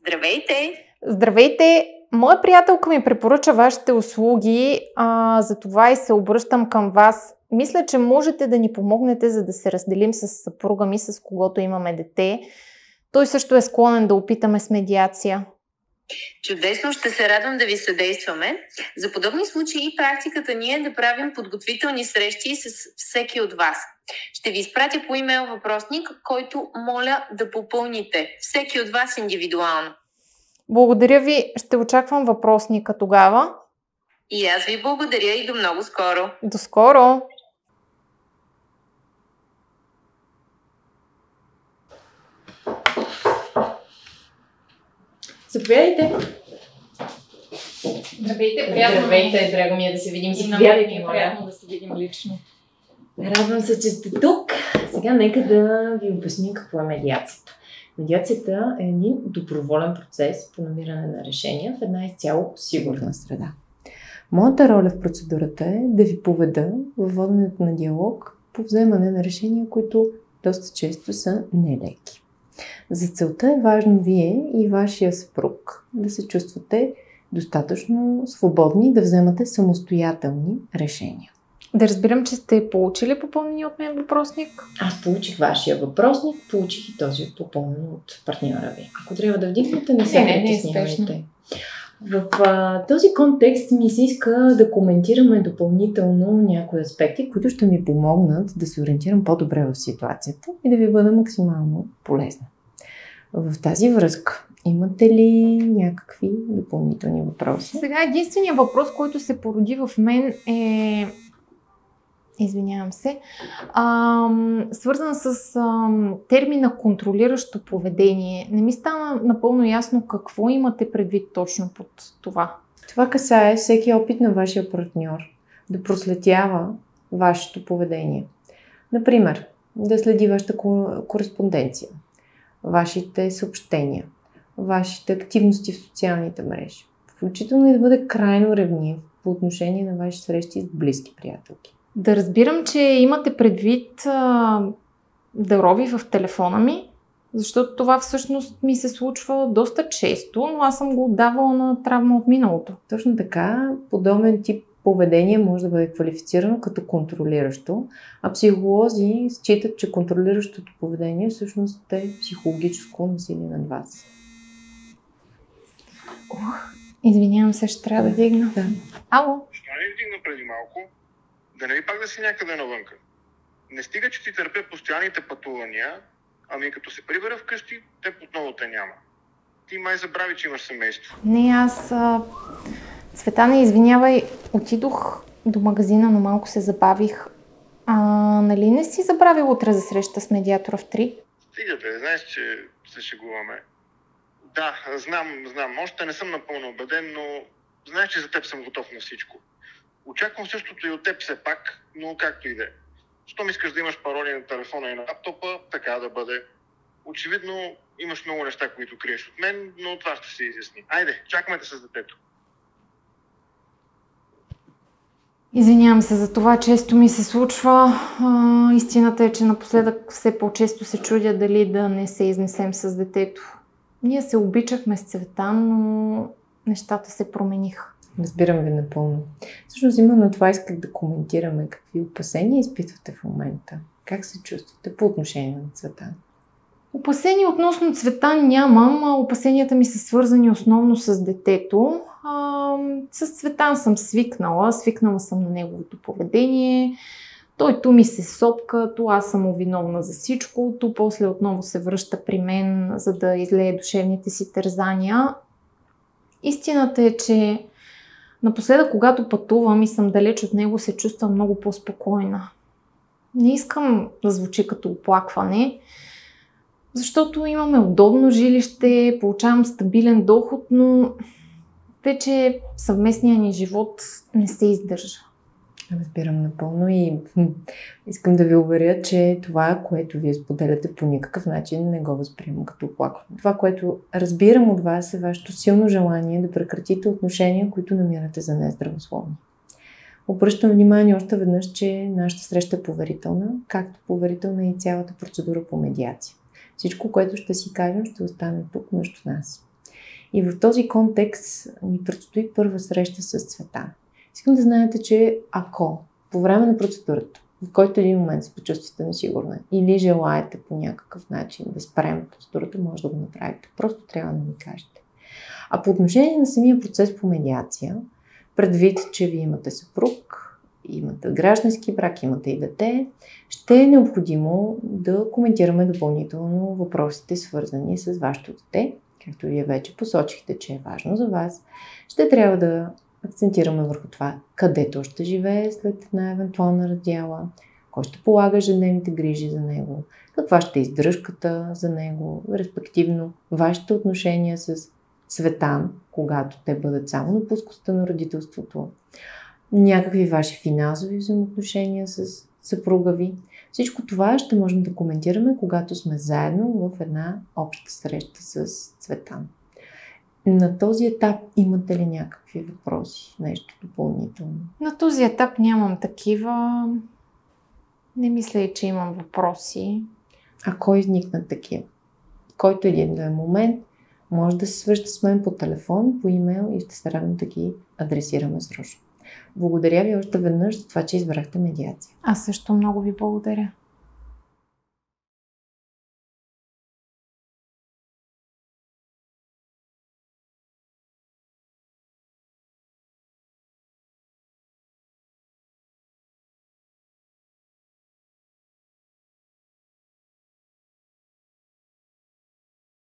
Здравейте! Здравейте! Моя приятелка ми препоръча вашите услуги, за това и се обръщам към вас. Мисля, че можете да ни помогнете, за да се разделим с съпруга ми, с когото имаме дете. Той също е склонен да опитаме с медиация. Чудесно, ще се радвам да ви съдействаме. За подобни случаи практиката ни е да правим подготвителни срещи с всеки от вас. Ще ви изпратя по имейл въпросник, който моля да попълните. Всеки от вас индивидуално. Благодаря ви. Ще очаквам въпросника тогава. И аз ви благодаря и до много скоро. До скоро! Заповядайте. Здравейте, приятно. Здравейте, драго ми е да се видим. Заповядайте, приятно да се видим лично. Радвам се, че сте тук. Сега нека да ви обясним какво е медиацията. Медиацията е един доброволен процес по намиране на решения в една изцяло сигурна среда. Моята роля в процедурата е да ви поведа във воденето на диалог по вземане на решения, които доста често са нелеки. За целта е важно вие и вашия съпруг да се чувствате достатъчно свободни да вземате самостоятелни решения. Да разбирам, че сте получили попълнение от мен въпросник. Аз получих вашия въпросник, получих и този попълнен от партньора ви. Ако трябва да вдигнете, не се притеснявайте. В този контекст ми се иска да коментираме допълнително някои аспекти, които ще ми помогнат да се ориентирам по-добре в ситуацията и да ви бъда максимално полезна. В тази връзка, имате ли някакви допълнителни въпроси? Сега единственият въпрос, който се породи в мен е... Извинявам се. Свързан с термина контролиращо поведение. Не ми стана напълно ясно какво имате предвид точно под това. Това касае всеки опит на вашия партньор да проследява вашето поведение. Например, да следи вашата кореспонденция, вашите съобщения, вашите активности в социалните мрежи. Включително и да бъде крайно ревнив по отношение на ваши срещи с близки приятелки. Да разбирам, че имате предвид да рови в телефона ми, защото това всъщност ми се случва доста често, но аз съм го отдавала на травма от миналото. Точно така, подобен тип поведение може да бъде квалифицирано като контролиращо, а психолози считат, че контролиращото поведение всъщност е психологическо насилие над вас. Извинявам се, ще трябва да вдигна. Да. Ало? Що не вдигна преди малко? Да не ли пак да си някъде навънка? Не стига, че ти търпя постоянните пътувания, ами като се прибера вкъщи, те отново те няма. Ти май забрави, че имаш семейство. Не, аз... Цветана, извинявай, отидох до магазина, но малко се забавих. Нали не си забравил утре за среща с медиатора в 3? Стига бе, знаеш, че се шегуваме. Да, знам. Още не съм напълно убеден, но знаеш, че за теб съм готов на всичко. Очаквам същото и от теб все пак, но както и да е. Щом искаш да имаш пароли на телефона и на лаптопа, така да бъде. Очевидно имаш много неща, които криеш от мен, но това ще се изясни. Айде, чакаме те с детето. Извинявам се за това, често ми се случва. Истината е, че напоследък все по-често се чудя дали да не се изнесем с детето. Ние се обичахме с Цветан, но нещата се промениха. Разбирам ви напълно. Всъщност именно това исках да коментираме. Какви опасения изпитвате в момента? Как се чувствате по отношение на Цветан? Опасения относно Цветан нямам. Опасенията ми са свързани основно с детето. С Цветан съм свикнала съм на неговото поведение. Той ту ми се сопка, то аз съм виновна за всичко, то после отново се връща при мен, за да излее душевните си тързания. Истината е, че напоследък, когато пътувам и съм далеч от него, се чувствам много по-спокойна. Не искам да звучи като оплакване, защото имаме удобно жилище, получавам стабилен доход, но вече съвместният ни живот не се издържа. Разбирам напълно и искам да ви уверя, че това, което вие споделяте, по никакъв начин не го възприемам като оплакване. Това, което разбирам от вас, е вашето силно желание да прекратите отношения, които намирате за нездравословни. Обръщам внимание още веднъж, че нашата среща е поверителна, както поверителна е и цялата процедура по медиация. Всичко, което ще си кажем, ще остане тук между нас. И в този контекст ни предстои първа среща с Цветан. Искам да знаете, че ако по време на процедурата, в който един момент се почувствате несигурна или желаете по някакъв начин да спрем процедурата, може да го направите. Просто трябва да ми кажете. А по отношение на самия процес по медиация, предвид, че вие имате съпруг, имате граждански брак, имате и дете, ще е необходимо да коментираме допълнително въпросите, свързани с вашето дете. Както вие вече посочихте, че е важно за вас. Ще трябва да акцентираме върху това, къде то ще живее след една евентуална раздяла, кой ще полага ежедневните грижи за него, каква ще е издръжката за него, респективно вашите отношения с Цветан, когато те бъдат само на плоскостта на родителството, някакви ваши финансови взаимоотношения с съпруга ви. Всичко това ще можем да коментираме, когато сме заедно в една обща среща с Цветан. На този етап имате ли някакви въпроси? Нещо допълнително? На този етап нямам такива. Не мисля и, че имам въпроси. Ако изникнат такива, който един да е момент, може да се свържете с мен по телефон, по имейл и ще се радвам да ги адресираме срочно. Благодаря ви още веднъж за това, че избрахте медиация. Аз също много ви благодаря.